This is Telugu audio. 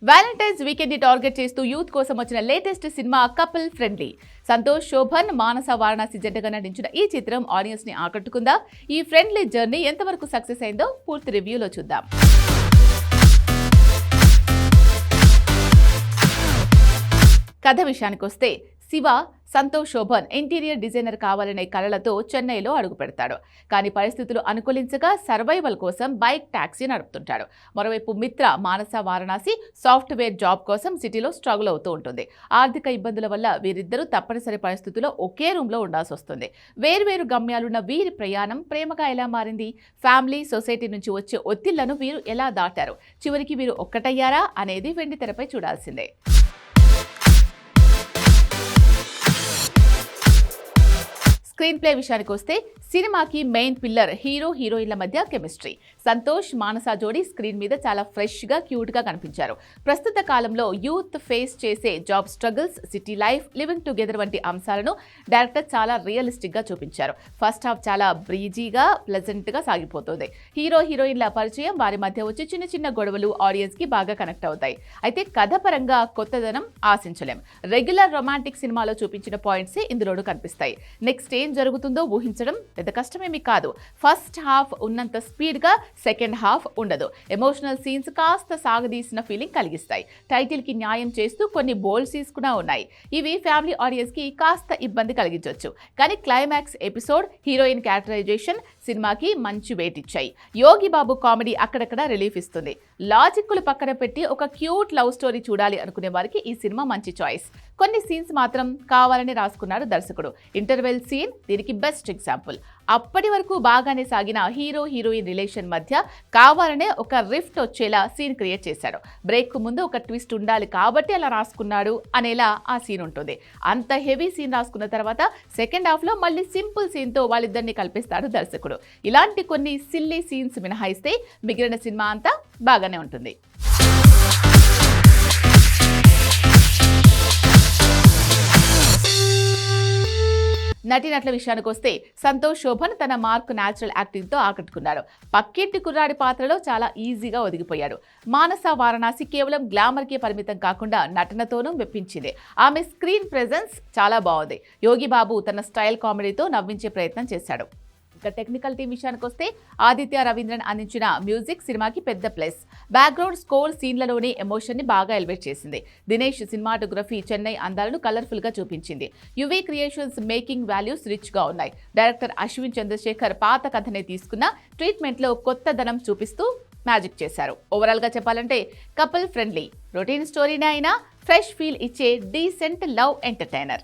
వ్యాలంటైన్స్ వీకెండ్ ని టార్గెట్ చేస్తూ యూత్ కోసం వచ్చిన latest cinema couple friendly. Santosh Sobhan, Manasa Varanasi జంటగా నటించిన ఈ చిత్రం ఆడియన్స్ ని ఆకట్టుకుందా? ఈ ఫ్రెండ్లీ జర్నీ ఎంతవరకు సక్సెస్ అయిందో పూర్తి రివ్యూలో చూద్దాం. కథ విషయానికొస్తే శివ సంతోష్ శోభన్ ఇంటీరియర్ డిజైనర్ కావాలనే కలలతో చెన్నైలో అడుగు పెడతాడు. కానీ పరిస్థితులు అనుకూలించగా సర్వైవల్ కోసం బైక్ టాక్సీ నడుపుతుంటాడు. మరోవైపు మిత్ర మానస వారణాసి సాఫ్ట్వేర్ జాబ్ కోసం సిటీలో స్ట్రగుల్ అవుతూ ఉంటుంది. ఆర్థిక ఇబ్బందుల వల్ల వీరిద్దరూ తప్పనిసరి పరిస్థితుల్లో ఒకే రూమ్లో ఉండాల్సి వస్తుంది. వేర్వేరు గమ్యాలున్న వీరి ప్రయాణం ప్రేమగా ఎలా మారింది? ఫ్యామిలీ, సొసైటీ నుంచి వచ్చే ఒత్తిళ్లను వీరు ఎలా దాటారు? చివరికి వీరు ఒక్కటయ్యారా అనేది వెండి తెరపై చూడాల్సిందే. స్క్రీన్ ప్లే విషయానికి వస్తే సినిమాకి మెయిన్ పిల్లర్ హీరో హీరోయిన్ల మధ్య కెమిస్ట్రీ. సంతోష్ మానస జోడీ స్క్రీన్ మీద చాలా ఫ్రెష్గా, క్యూట్గా కనిపించారు. ప్రస్తుత కాలంలో యూత్ ఫేస్ చేసే job struggles, city life, living together వంటి అంశాలను డైరెక్టర్ చాలా రియలిస్టిక్గా చూపించారు. ఫస్ట్ హాఫ్ చాలా బ్రీజీగా, ప్లెజెంట్గా సాగిపోతుంది. హీరో హీరోయిన్ల పరిచయం, వారి మధ్య వచ్చే చిన్న చిన్న గొడవలు ఆడియన్స్కి బాగా కనెక్ట్ అవుతాయి. అయితే కథ పరంగా కొత్తదనం ఆశించలేం. రెగ్యులర్ రొమాంటిక్ సినిమాలో చూపించిన పాయింట్సే ఇందులోనూ కనిపిస్తాయి. నెక్స్ట్ ఏం జరుగుతుందో ఊహించడం పెద్ద కష్టమేమీ కాదు. ఫస్ట్ హాఫ్ ఉన్నంత స్పీడ్గా సెకండ్ హాఫ్ ఉండదు. ఎమోషనల్ సీన్స్ కాస్త సాగదీసిన ఫీలింగ్ కలిగిస్తాయి. టైటిల్కి న్యాయం చేస్తూ కొన్ని బోల్డ్ సీన్స్ కూడా ఉన్నాయి. ఇవి ఫ్యామిలీ ఆడియన్స్కి కాస్త ఇబ్బంది కలిగించవచ్చు. కానీ క్లైమాక్స్ ఎపిసోడ్, హీరోయిన్ క్యారెక్టరైజేషన్ సినిమాకి మంచి వెయిట్ ఇచ్చాయి. యోగి బాబు కామెడీ అక్కడక్కడ రిలీఫ్ ఇస్తుంది. లాజిక్లు పక్కన పెట్టి ఒక క్యూట్ లవ్ స్టోరీ చూడాలి అనుకునే వారికి ఈ సినిమా మంచి చాయిస్. కొన్ని సీన్స్ మాత్రం కావాలని రాసుకున్నాడు దర్శకుడు. ఇంటర్వెల్ సీన్ దీనికి బెస్ట్ ఎగ్జాంపుల్. అప్పటి వరకు బాగానే సాగిన హీరో హీరోయిన్ రిలేషన్ మధ్య కావాలనే ఒక రిఫ్ట్ వచ్చేలా సీన్ క్రియేట్ చేశాడు. బ్రేక్ ముందు ఒక ట్విస్ట్ ఉండాలి కాబట్టి అలా రాసుకున్నాడు అనేలా ఆ సీన్ ఉంటుంది. అంత హెవీ సీన్ రాసుకున్న తర్వాత సెకండ్ హాఫ్లో మళ్ళీ సింపుల్ సీన్తో వాళ్ళిద్దరిని కల్పిస్తాడు దర్శకుడు. ఇలాంటి కొన్ని సిల్లీ సీన్స్ మినహాయిస్తే మిగిలిన సినిమా అంతా బాగానే ఉంటుంది. నటీనటుల విషయానికి వస్తే సంతోష్ శోభన్ తన మార్క్ న్యాచురల్ యాక్టింగ్తో ఆకట్టుకున్నాడు. పక్కింటి కుర్రాడి పాత్రలో చాలా ఈజీగా ఒదిగిపోయాడు. మానస వారణాసి కేవలం గ్లామర్కే పరిమితం కాకుండా నటనతోనూ మెప్పించింది. ఆమె స్క్రీన్ ప్రెజెన్స్ చాలా బాగుంది. యోగి బాబు తన స్టైల్ కామెడీతో నవ్వించే ప్రయత్నం చేశాడు. ఇక టెక్నికల్ టీం విషయానికి వస్తే ఆదిత్య రవీంద్రన్ అందించిన మ్యూజిక్ సినిమాకి పెద్ద ప్లస్. బ్యాక్గ్రౌండ్ స్కోర్ సీన్లలోని ఎమోషన్ని బాగా ఎలివేట్ చేసింది. దినేష్ సినిమాటోగ్రఫీ చెన్నై అందాలను కలర్ఫుల్గా చూపించింది. యువీ క్రియేషన్స్ మేకింగ్ వాల్యూస్ రిచ్గా ఉన్నాయి. డైరెక్టర్ అశ్విన్ చంద్రశేఖర్ పాత కథనే తీసుకున్న ట్రీట్మెంట్లో కొత్తదనం చూపిస్తూ మ్యాజిక్ చేశారు. ఓవరాల్గా చెప్పాలంటే కపుల్ ఫ్రెండ్లీ, రొటీన్ స్టోరీనే అయినా ఫ్రెష్ ఫీల్ ఇచ్చే డీసెంట్ లవ్ ఎంటర్టైనర్.